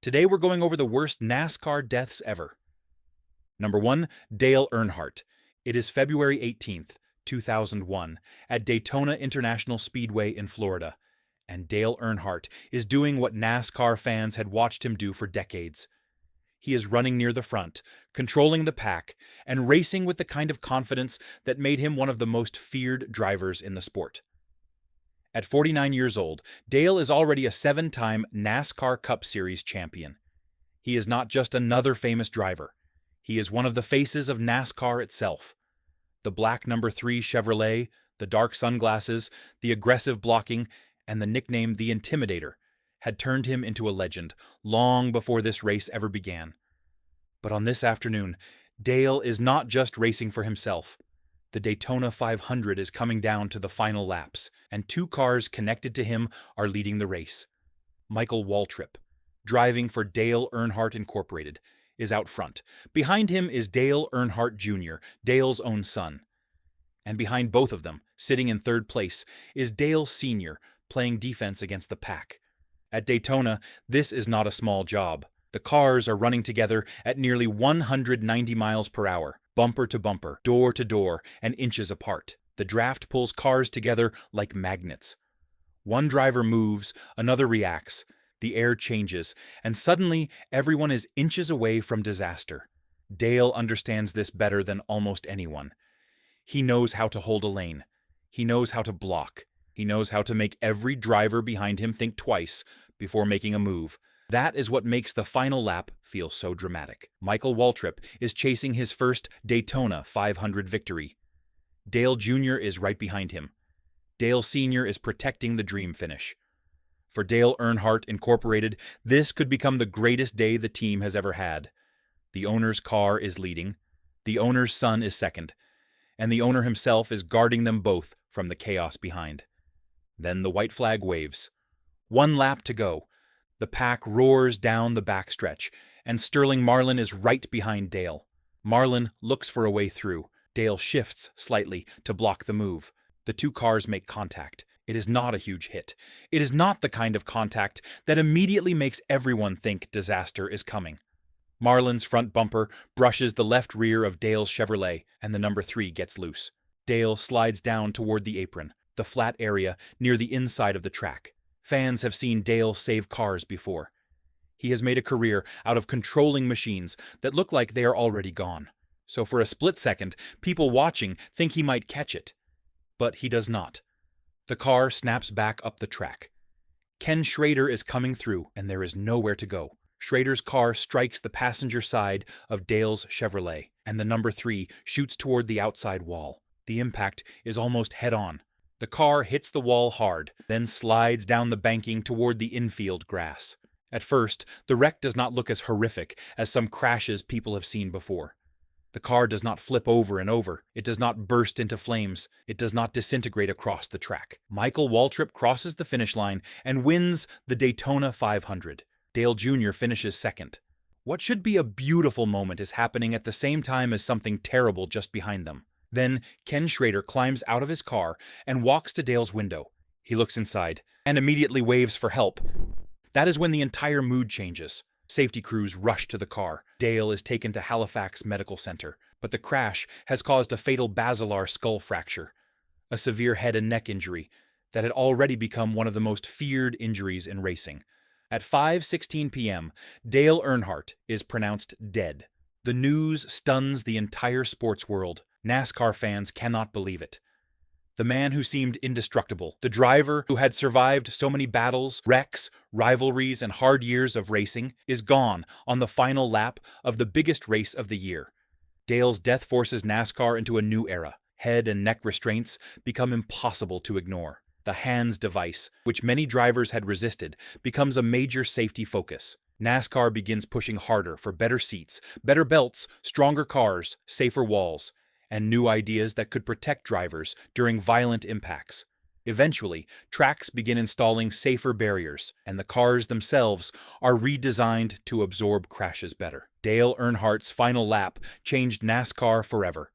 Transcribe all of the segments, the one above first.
Today we're going over the worst NASCAR deaths ever. Number 1, Dale Earnhardt. It is February 18th, 2001, at Daytona International Speedway in Florida, and Dale Earnhardt is doing what NASCAR fans had watched him do for decades. He is running near the front, controlling the pack, and racing with the kind of confidence that made him one of the most feared drivers in the sport. At 49 years old, Dale is already a 7-time NASCAR Cup Series champion. He is not just another famous driver. He is one of the faces of NASCAR itself. The black number 3 Chevrolet, the dark sunglasses, the aggressive blocking, and the nickname The Intimidator had turned him into a legend long before this race ever began. But on this afternoon, Dale is not just racing for himself. The Daytona 500 is coming down to the final laps, and 2 cars connected to him are leading the race. Michael Waltrip, driving for Dale Earnhardt Incorporated, is out front. Behind him is Dale Earnhardt Jr., Dale's own son. And behind both of them, sitting in third place, is Dale Sr., playing defense against the pack. At Daytona, this is not a small job. The cars are running together at nearly 190 miles per hour, bumper to bumper, door to door, and inches apart. The draft pulls cars together like magnets. One driver moves, another reacts. The air changes, and suddenly everyone is inches away from disaster. Dale understands this better than almost anyone. He knows how to hold a lane. He knows how to block. He knows how to make every driver behind him think twice before making a move. That is what makes the final lap feel so dramatic. Michael Waltrip is chasing his first Daytona 500 victory. Dale Jr. is right behind him. Dale Sr. is protecting the dream finish. For Dale Earnhardt Incorporated, this could become the greatest day the team has ever had. The owner's car is leading, the owner's son is second, and the owner himself is guarding them both from the chaos behind. Then the white flag waves. 1 lap to go. The pack roars down the backstretch, and Sterling Marlin is right behind Dale. Marlin looks for a way through. Dale shifts slightly to block the move. The 2 cars make contact. It is not a huge hit. It is not the kind of contact that immediately makes everyone think disaster is coming. Marlin's front bumper brushes the left rear of Dale's Chevrolet, and the number 3 gets loose. Dale slides down toward the apron, the flat area near the inside of the track. Fans have seen Dale save cars before. He has made a career out of controlling machines that look like they are already gone. So for a split second, people watching think he might catch it. But he does not. The car snaps back up the track. Ken Schrader is coming through, and there is nowhere to go. Schrader's car strikes the passenger side of Dale's Chevrolet, and the number 3 shoots toward the outside wall. The impact is almost head-on. The car hits the wall hard, then slides down the banking toward the infield grass. At first, the wreck does not look as horrific as some crashes people have seen before. The car does not flip over and over. It does not burst into flames. It does not disintegrate across the track. Michael Waltrip crosses the finish line and wins the Daytona 500. Dale Jr. finishes second. What should be a beautiful moment is happening at the same time as something terrible just behind them. Then Ken Schrader climbs out of his car and walks to Dale's window. He looks inside and immediately waves for help. That is when the entire mood changes. Safety crews rush to the car. Dale is taken to Halifax Medical Center, but the crash has caused a fatal basilar skull fracture, a severe head and neck injury that had already become one of the most feared injuries in racing. At 5:16 p.m., Dale Earnhardt is pronounced dead. The news stuns the entire sports world. NASCAR fans cannot believe it. The man who seemed indestructible, the driver who had survived so many battles, wrecks, rivalries, and hard years of racing, is gone on the final lap of the biggest race of the year. Dale's death forces NASCAR into a new era. Head and neck restraints become impossible to ignore. The hands device, which many drivers had resisted, becomes a major safety focus. NASCAR begins pushing harder for better seats, better belts, stronger cars, safer walls, and new ideas that could protect drivers during violent impacts. Eventually, tracks begin installing safer barriers, and the cars themselves are redesigned to absorb crashes better. Dale Earnhardt's final lap changed NASCAR forever.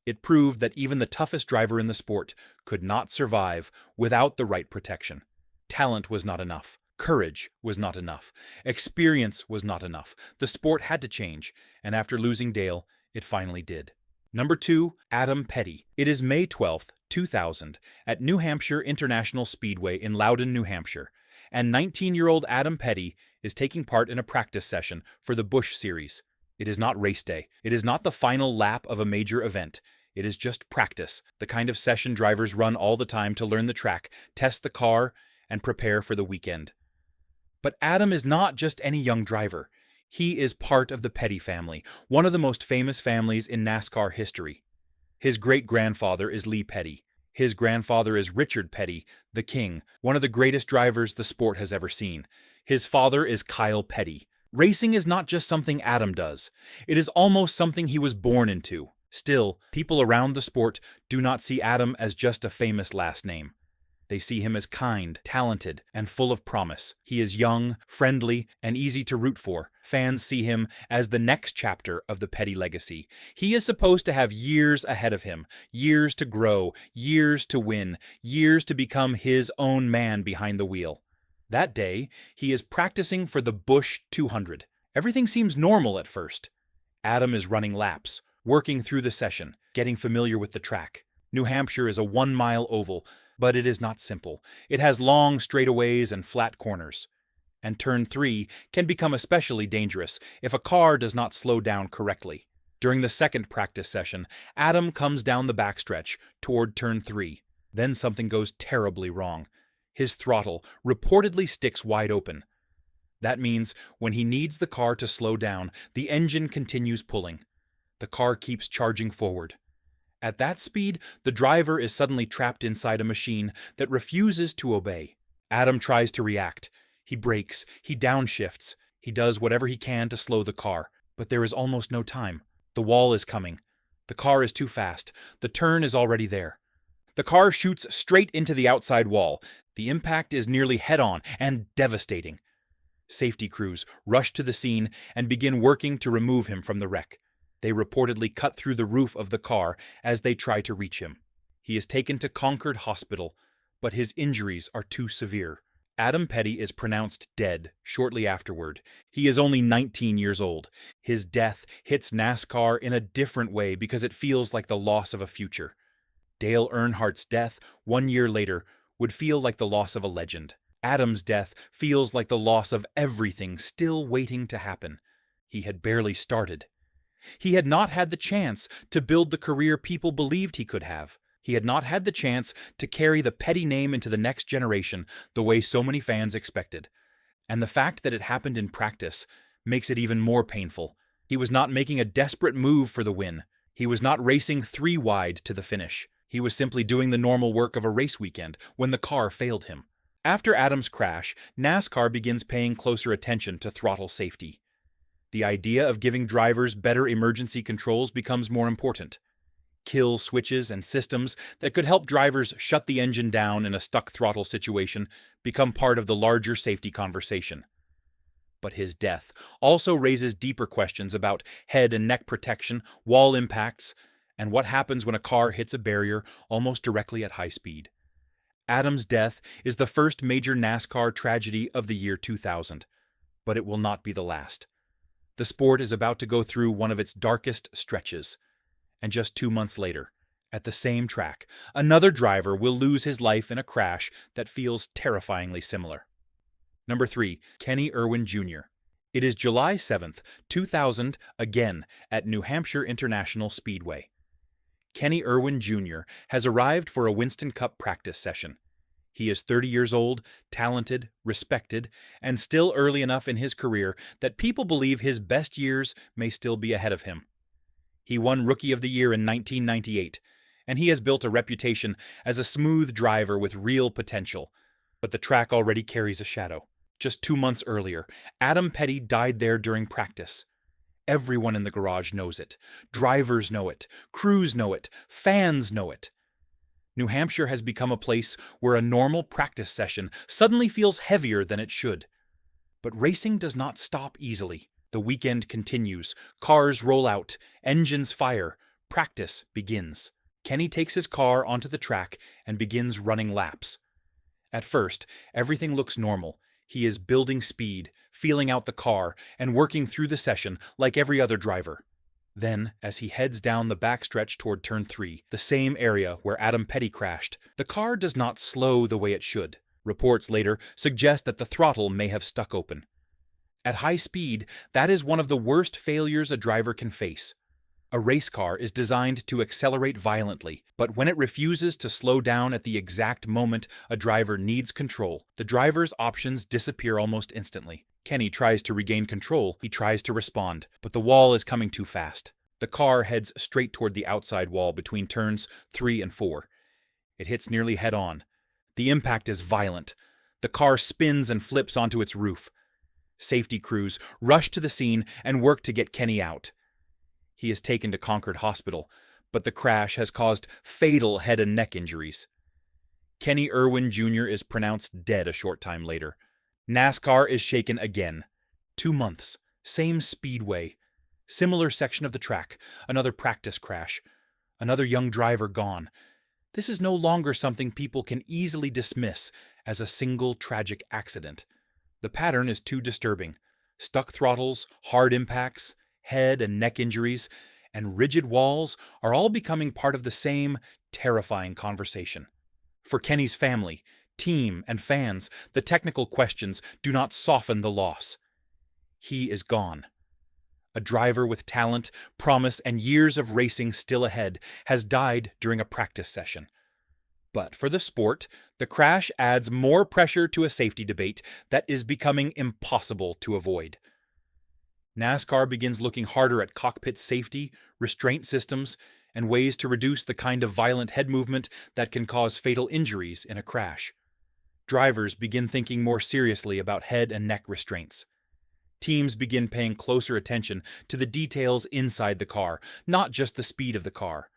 It proved that even the toughest driver in the sport could not survive without the right protection. Talent was not enough. Courage was not enough. Experience was not enough. The sport had to change, and after losing Dale, it finally did. Number 2, Adam Petty. It is May 12th, 2000, at New Hampshire International Speedway in Loudon, New Hampshire, and 19-year-old Adam Petty is taking part in a practice session for the Busch Series. It is not race day. It is not the final lap of a major event. It is just practice, the kind of session drivers run all the time to learn the track, test the car, and prepare for the weekend. But Adam is not just any young driver. He is part of the Petty family, one of the most famous families in NASCAR history. His great-grandfather is Lee Petty. His grandfather is Richard Petty, the King, one of the greatest drivers the sport has ever seen. His father is Kyle Petty. Racing is not just something Adam does. It is almost something he was born into. Still, people around the sport do not see Adam as just a famous last name. They see him as kind, talented, and full of promise. He is young, friendly, and easy to root for. Fans see him as the next chapter of the Petty legacy. He is supposed to have years ahead of him, years to grow, years to win, years to become his own man behind the wheel. That day, he is practicing for the Busch 200. Everything seems normal at first. Adam is running laps, working through the session, getting familiar with the track. New Hampshire is a 1-mile oval, but it is not simple. It has long straightaways and flat corners. And turn 3 can become especially dangerous if a car does not slow down correctly. During the second practice session, Adam comes down the backstretch toward turn 3. Then something goes terribly wrong. His throttle reportedly sticks wide open. That means when he needs the car to slow down, the engine continues pulling. The car keeps charging forward. At that speed, the driver is suddenly trapped inside a machine that refuses to obey. Adam tries to react. He brakes, he downshifts, he does whatever he can to slow the car, but there is almost no time. The wall is coming. The car is too fast. The turn is already there. The car shoots straight into the outside wall. The impact is nearly head-on and devastating. Safety crews rush to the scene and begin working to remove him from the wreck. They reportedly cut through the roof of the car as they try to reach him. He is taken to Concord Hospital, but his injuries are too severe. Adam Petty is pronounced dead shortly afterward. He is only 19 years old. His death hits NASCAR in a different way because it feels like the loss of a future. Dale Earnhardt's death 1 year later would feel like the loss of a legend. Adam's death feels like the loss of everything still waiting to happen. He had barely started. He had not had the chance to build the career people believed he could have. He had not had the chance to carry the Petty name into the next generation the way so many fans expected. And the fact that it happened in practice makes it even more painful. He was not making a desperate move for the win. He was not racing 3 wide to the finish. He was simply doing the normal work of a race weekend when the car failed him. After Adam's crash, NASCAR begins paying closer attention to throttle safety. The idea of giving drivers better emergency controls becomes more important. Kill switches and systems that could help drivers shut the engine down in a stuck throttle situation become part of the larger safety conversation. But his death also raises deeper questions about head and neck protection, wall impacts, and what happens when a car hits a barrier almost directly at high speed. Adam's death is the first major NASCAR tragedy of the year 2000, but it will not be the last. The sport is about to go through one of its darkest stretches. And just 2 months later, at the same track, another driver will lose his life in a crash that feels terrifyingly similar. Number 3, Kenny Irwin Jr. It is July 7th, 2000, again at New Hampshire International Speedway. Kenny Irwin Jr. has arrived for a Winston Cup practice session. He is 30 years old, talented, respected, and still early enough in his career that people believe his best years may still be ahead of him. He won Rookie of the Year in 1998, and he has built a reputation as a smooth driver with real potential. But the track already carries a shadow. Just 2 months earlier, Adam Petty died there during practice. Everyone in the garage knows it. Drivers know it. Crews know it. Fans know it. New Hampshire has become a place where a normal practice session suddenly feels heavier than it should. But racing does not stop easily. The weekend continues. Cars roll out. Engines fire. Practice begins. Kenny takes his car onto the track and begins running laps. At first, everything looks normal. He is building speed, feeling out the car, and working through the session like every other driver. Then, as he heads down the backstretch toward Turn 3, the same area where Adam Petty crashed, the car does not slow the way it should. Reports later suggest that the throttle may have stuck open. At high speed, that is one of the worst failures a driver can face. A race car is designed to accelerate violently, but when it refuses to slow down at the exact moment a driver needs control, the driver's options disappear almost instantly. Kenny tries to regain control, he tries to respond, but the wall is coming too fast. The car heads straight toward the outside wall between turns 3 and 4. It hits nearly head-on. The impact is violent. The car spins and flips onto its roof. Safety crews rush to the scene and work to get Kenny out. He is taken to Concord Hospital, but the crash has caused fatal head and neck injuries. Kenny Irwin Jr. is pronounced dead a short time later. NASCAR is shaken again. 2 months, same speedway, similar section of the track, another practice crash, another young driver gone. This is no longer something people can easily dismiss as a single tragic accident. The pattern is too disturbing. Stuck throttles, hard impacts, head and neck injuries, and rigid walls are all becoming part of the same terrifying conversation. For Kenny's family, team, and fans, the technical questions do not soften the loss. He is gone. A driver with talent, promise, and years of racing still ahead has died during a practice session. But for the sport, the crash adds more pressure to a safety debate that is becoming impossible to avoid. NASCAR begins looking harder at cockpit safety, restraint systems, and ways to reduce the kind of violent head movement that can cause fatal injuries in a crash. Drivers begin thinking more seriously about head and neck restraints. Teams begin paying closer attention to the details inside the car, not just the speed of the car.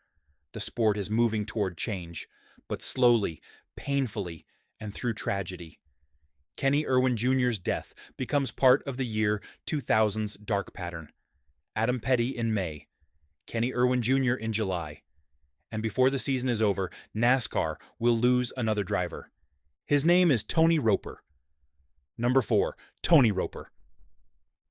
The sport is moving toward change, but slowly, painfully, and through tragedy. Kenny Irwin Jr.'s death becomes part of the year 2000's dark pattern. Adam Petty in May, Kenny Irwin Jr. in July. And before the season is over, NASCAR will lose another driver. His name is Tony Roper. Number 4, Tony Roper.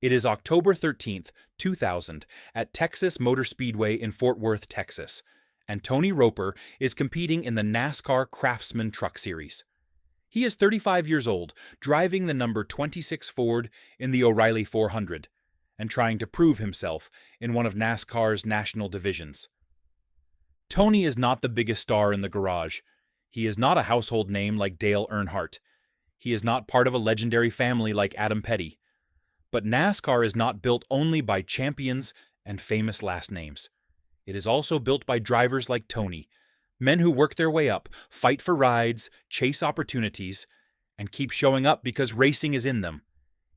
It is October 13th, 2000, at Texas Motor Speedway in Fort Worth, Texas, and Tony Roper is competing in the NASCAR Craftsman Truck Series. He is 35 years old, driving the number 26 Ford in the O'Reilly 400, and trying to prove himself in one of NASCAR's national divisions. Tony is not the biggest star in the garage. He is not a household name like Dale Earnhardt. He is not part of a legendary family like Adam Petty. But NASCAR is not built only by champions and famous last names. It is also built by drivers like Tony, men who work their way up, fight for rides, chase opportunities, and keep showing up because racing is in them.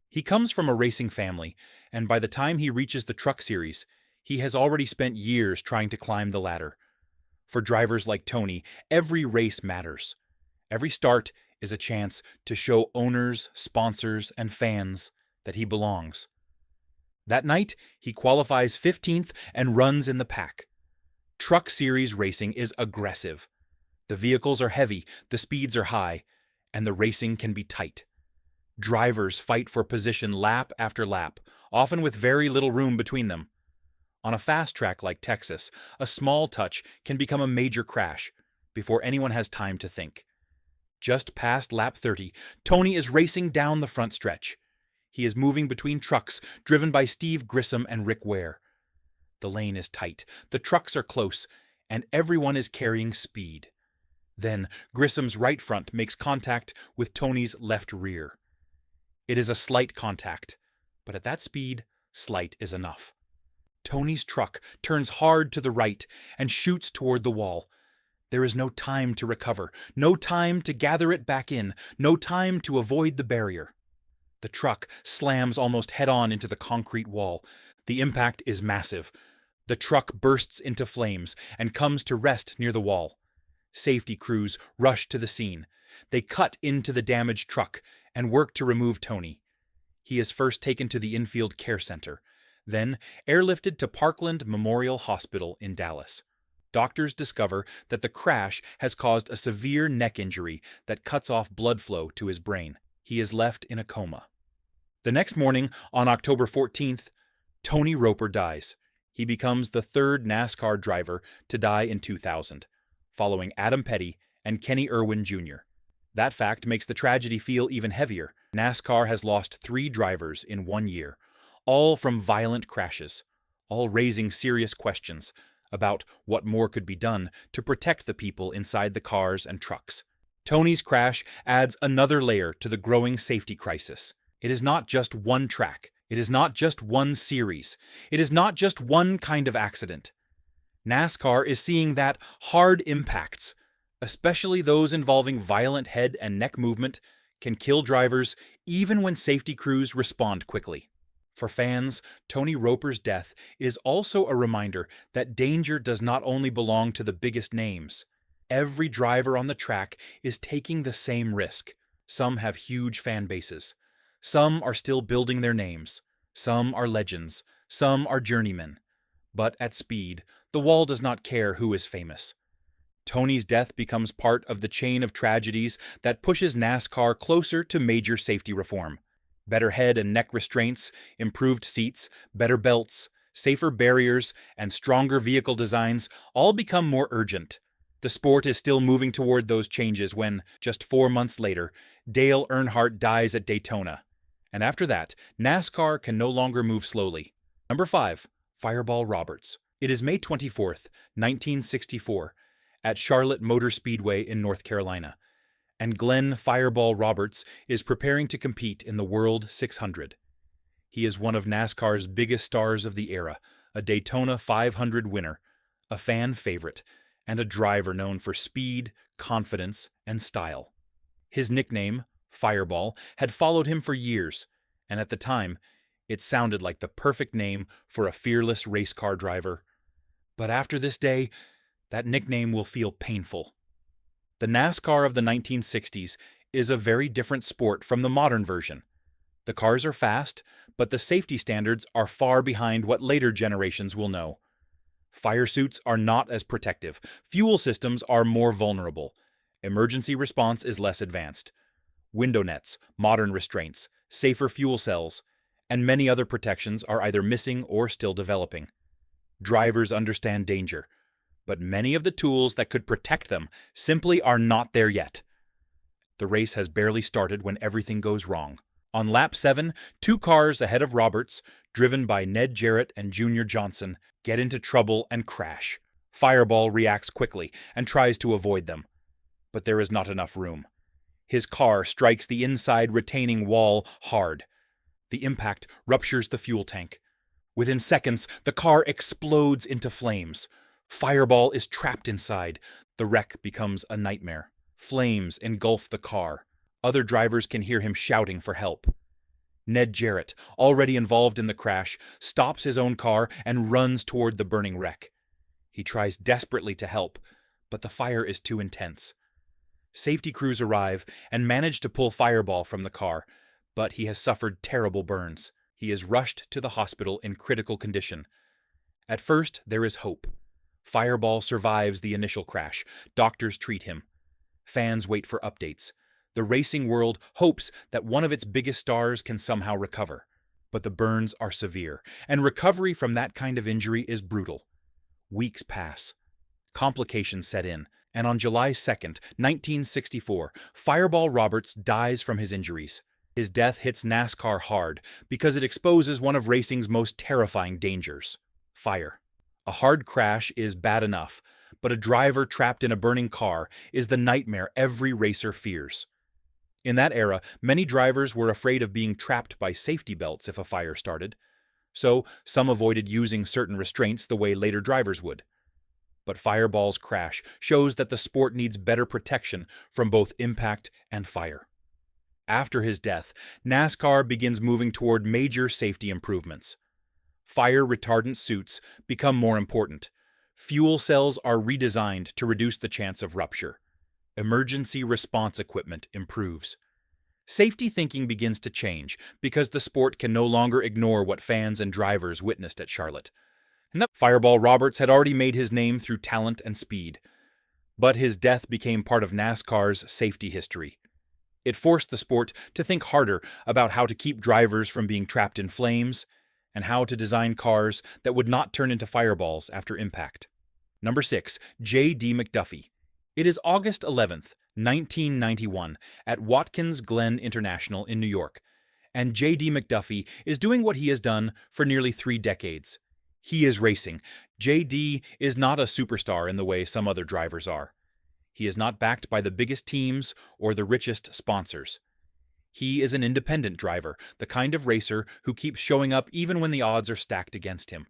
He comes from a racing family, and by the time he reaches the Truck Series, he has already spent years trying to climb the ladder. For drivers like Tony, every race matters. Every start is a chance to show owners, sponsors, and fans that he belongs. That night, he qualifies 15th and runs in the pack. Truck Series racing is aggressive. The vehicles are heavy, the speeds are high, and the racing can be tight. Drivers fight for position lap after lap, often with very little room between them. On a fast track like Texas, a small touch can become a major crash before anyone has time to think. Just past lap 30, Tony is racing down the front stretch. He is moving between trucks driven by Steve Grissom and Rick Ware. The lane is tight, the trucks are close, and everyone is carrying speed. Then Grissom's right front makes contact with Tony's left rear. It is a slight contact, but at that speed, slight is enough. Tony's truck turns hard to the right and shoots toward the wall. There is no time to recover, no time to gather it back in, no time to avoid the barrier. The truck slams almost head-on into the concrete wall. The impact is massive. The truck bursts into flames and comes to rest near the wall. Safety crews rush to the scene. They cut into the damaged truck and work to remove Tony. He is first taken to the infield care center, then airlifted to Parkland Memorial Hospital in Dallas. Doctors discover that the crash has caused a severe neck injury that cuts off blood flow to his brain. he is left in a coma. The next morning, on October 14th, Tony Roper dies. He becomes the third NASCAR driver to die in 2000, following Adam Petty and Kenny Irwin Jr. That fact makes the tragedy feel even heavier. NASCAR has lost 3 drivers in 1 year, all from violent crashes, all raising serious questions about what more could be done to protect the people inside the cars and trucks. Tony's crash adds another layer to the growing safety crisis. It is not just one track. It is not just one series. It is not just one kind of accident. NASCAR is seeing that hard impacts, especially those involving violent head and neck movement, can kill drivers even when safety crews respond quickly. For fans, Tony Roper's death is also a reminder that danger does not only belong to the biggest names. Every driver on the track is taking the same risk. Some have huge fan bases. Some are still building their names. Some are legends. Some are journeymen. But at speed, the wall does not care who is famous. Tony's death becomes part of the chain of tragedies that pushes NASCAR closer to major safety reform. Better head and neck restraints, improved seats, better belts, safer barriers, and stronger vehicle designs all become more urgent. The sport is still moving toward those changes when, just 4 months later, Dale Earnhardt dies at Daytona. And after that, NASCAR can no longer move slowly. Number 5. Fireball Roberts. It is May 24th, 1964, at Charlotte Motor Speedway in North Carolina, and Glenn Fireball Roberts is preparing to compete in the World 600. He is one of NASCAR's biggest stars of the era, a Daytona 500 winner, a fan favorite, and a driver known for speed, confidence, and style. His nickname, Fireball, had followed him for years, and at the time, it sounded like the perfect name for a fearless race car driver. But after this day, that nickname will feel painful. The NASCAR of the 1960s is a very different sport from the modern version. The cars are fast, but the safety standards are far behind what later generations will know. Fire suits are not as protective. Fuel systems are more vulnerable. Emergency response is less advanced. Window nets, modern restraints, safer fuel cells, and many other protections are either missing or still developing. Drivers understand danger, but many of the tools that could protect them simply are not there yet. The race has barely started when everything goes wrong. On lap 7, 2 cars ahead of Roberts, driven by Ned Jarrett and Junior Johnson, get into trouble and crash. Fireball reacts quickly and tries to avoid them, but there is not enough room. His car strikes the inside retaining wall hard. The impact ruptures the fuel tank. Within seconds, the car explodes into flames. Fireball is trapped inside. The wreck becomes a nightmare. Flames engulf the car. Other drivers can hear him shouting for help. Ned Jarrett, already involved in the crash, stops his own car and runs toward the burning wreck. He tries desperately to help, but the fire is too intense. Safety crews arrive and manage to pull Fireball from the car, but he has suffered terrible burns. He is rushed to the hospital in critical condition. At first, there is hope. Fireball survives the initial crash. Doctors treat him. Fans wait for updates. The racing world hopes that one of its biggest stars can somehow recover. But the burns are severe, and recovery from that kind of injury is brutal. Weeks pass. Complications set in, and on July 2nd, 1964, Fireball Roberts dies from his injuries. His death hits NASCAR hard because it exposes one of racing's most terrifying dangers: fire. A hard crash is bad enough, but a driver trapped in a burning car is the nightmare every racer fears. In that era, many drivers were afraid of being trapped by safety belts if a fire started, so some avoided using certain restraints the way later drivers would. But Fireball's crash shows that the sport needs better protection from both impact and fire. After his death, NASCAR begins moving toward major safety improvements. Fire retardant suits become more important. Fuel cells are redesigned to reduce the chance of rupture. Emergency response equipment improves. Safety thinking begins to change because the sport can no longer ignore what fans and drivers witnessed at Charlotte. Fireball Roberts had already made his name through talent and speed, but his death became part of NASCAR's safety history. It forced the sport to think harder about how to keep drivers from being trapped in flames and how to design cars that would not turn into fireballs after impact. Number 6. J.D. McDuffie. It is August 11th, 1991, at Watkins Glen International in New York, and J.D. McDuffie is doing what he has done for nearly 3 decades. He is racing. J.D. is not a superstar in the way some other drivers are. He is not backed by the biggest teams or the richest sponsors. He is an independent driver, the kind of racer who keeps showing up even when the odds are stacked against him.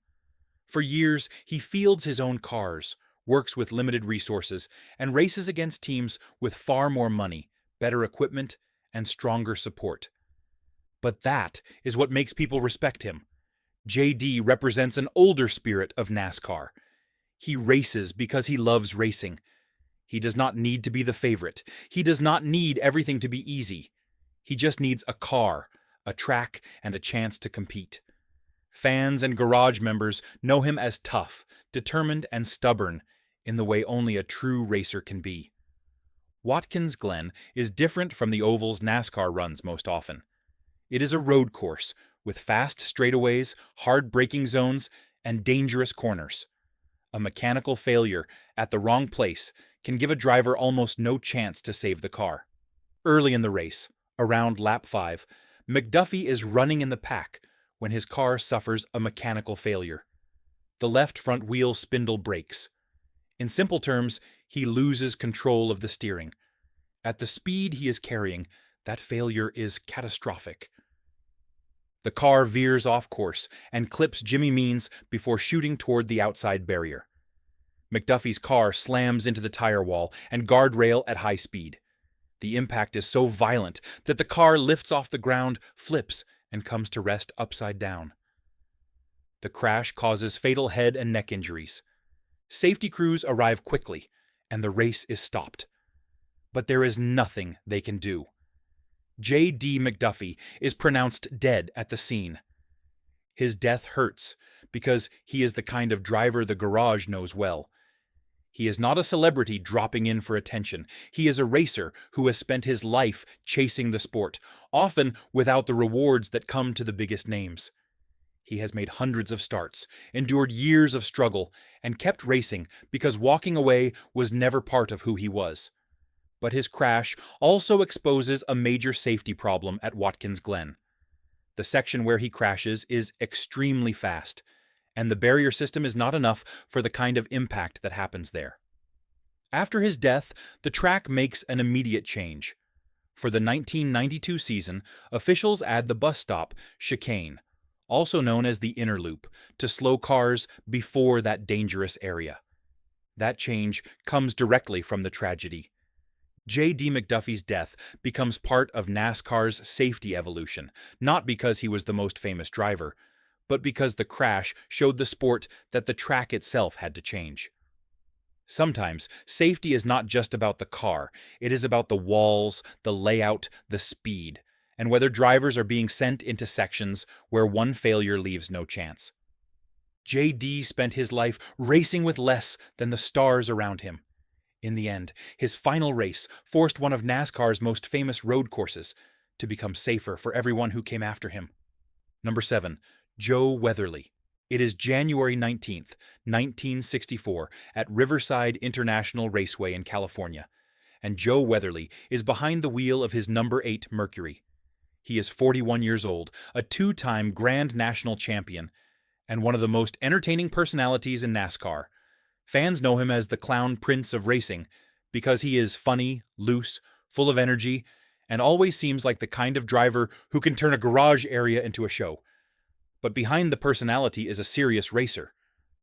For years, he fields his own cars, works with limited resources, and races against teams with far more money, better equipment, and stronger support. But that is what makes people respect him. JD represents an older spirit of NASCAR. He races because he loves racing. He does not need to be the favorite. He does not need everything to be easy. He just needs a car, a track, and a chance to compete. Fans and garage members know him as tough, determined, and stubborn in the way only a true racer can be. Watkins Glen is different from the ovals NASCAR runs most often. It is a road course with fast straightaways, hard braking zones, and dangerous corners. A mechanical failure at the wrong place can give a driver almost no chance to save the car. Early in the race, around lap 5, McDuffie is running in the pack when his car suffers a mechanical failure. The left front wheel spindle breaks. In simple terms, he loses control of the steering. At the speed he is carrying, that failure is catastrophic. The car veers off course and clips Jimmy Means before shooting toward the outside barrier. McDuffie's car slams into the tire wall and guardrail at high speed. The impact is so violent that the car lifts off the ground, flips, and comes to rest upside down. The crash causes fatal head and neck injuries. Safety crews arrive quickly, and the race is stopped. But there is nothing they can do. J.D. McDuffie is pronounced dead at the scene. His death hurts because he is the kind of driver the garage knows well. He is not a celebrity dropping in for attention. He is a racer who has spent his life chasing the sport, often without the rewards that come to the biggest names. He has made hundreds of starts, endured years of struggle, and kept racing because walking away was never part of who he was. But his crash also exposes a major safety problem at Watkins Glen. The section where he crashes is extremely fast, and the barrier system is not enough for the kind of impact that happens there. After his death, the track makes an immediate change. For the 1992 season, officials add the bus stop chicane, also known as the inner loop, to slow cars before that dangerous area. That change comes directly from the tragedy. J.D. McDuffie's death becomes part of NASCAR's safety evolution, not because he was the most famous driver, but because the crash showed the sport that the track itself had to change. Sometimes, safety is not just about the car, it is about the walls, the layout, the speed, and whether drivers are being sent into sections where one failure leaves no chance. J.D. spent his life racing with less than the stars around him. In the end, his final race forced one of NASCAR's most famous road courses to become safer for everyone who came after him. Number 7. Joe Weatherly. It is January 19th, 1964, at Riverside International Raceway in California, and Joe Weatherly is behind the wheel of his number 8 Mercury. He is 41 years old, a 2-time Grand National champion, and one of the most entertaining personalities in NASCAR. Fans know him as the Clown Prince of Racing because he is funny, loose, full of energy, and always seems like the kind of driver who can turn a garage area into a show. But behind the personality is a serious racer.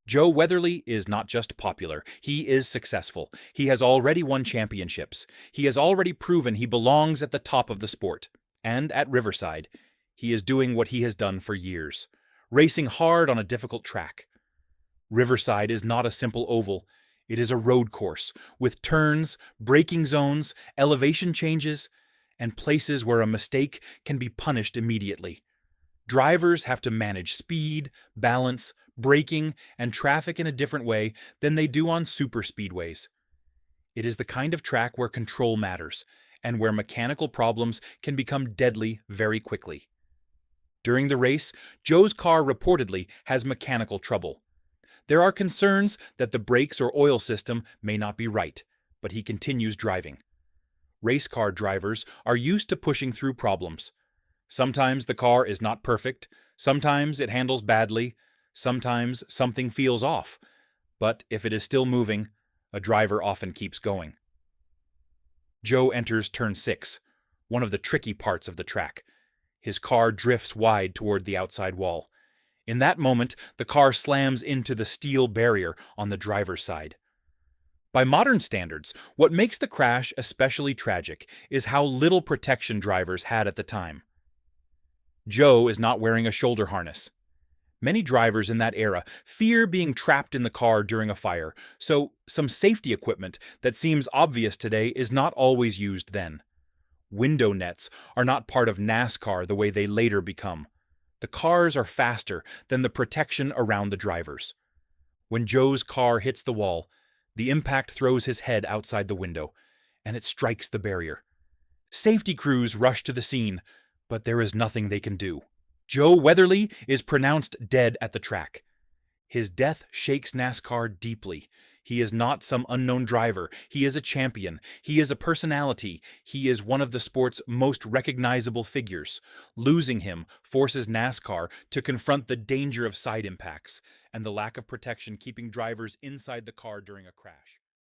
Joe Weatherly is not just popular, he is successful. He has already won championships. He has already proven he belongs at the top of the sport. And at Riverside, he is doing what he has done for years, racing hard on a difficult track. Riverside is not a simple oval. It is a road course with turns, braking zones, elevation changes, and places where a mistake can be punished immediately. Drivers have to manage speed, balance, braking, and traffic in a different way than they do on superspeedways. It is the kind of track where control matters, and where mechanical problems can become deadly very quickly. During the race, Joe's car reportedly has mechanical trouble. There are concerns that the brakes or oil system may not be right, but he continues driving. Race car drivers are used to pushing through problems. Sometimes the car is not perfect, sometimes it handles badly, sometimes something feels off, but if it is still moving, a driver often keeps going. Joe enters turn 6, one of the tricky parts of the track. His car drifts wide toward the outside wall. In that moment, the car slams into the steel barrier on the driver's side. By modern standards, what makes the crash especially tragic is how little protection drivers had at the time. Joe is not wearing a shoulder harness. Many drivers in that era fear being trapped in the car during a fire, so some safety equipment that seems obvious today is not always used then. Window nets are not part of NASCAR the way they later become. The cars are faster than the protection around the drivers. When Joe's car hits the wall, the impact throws his head outside the window, and it strikes the barrier. Safety crews rush to the scene, but there is nothing they can do. Joe Weatherly is pronounced dead at the track. His death shakes NASCAR deeply. He is not some unknown driver. He is a champion. He is a personality. He is one of the sport's most recognizable figures. Losing him forces NASCAR to confront the danger of side impacts and the lack of protection keeping drivers inside the car during a crash.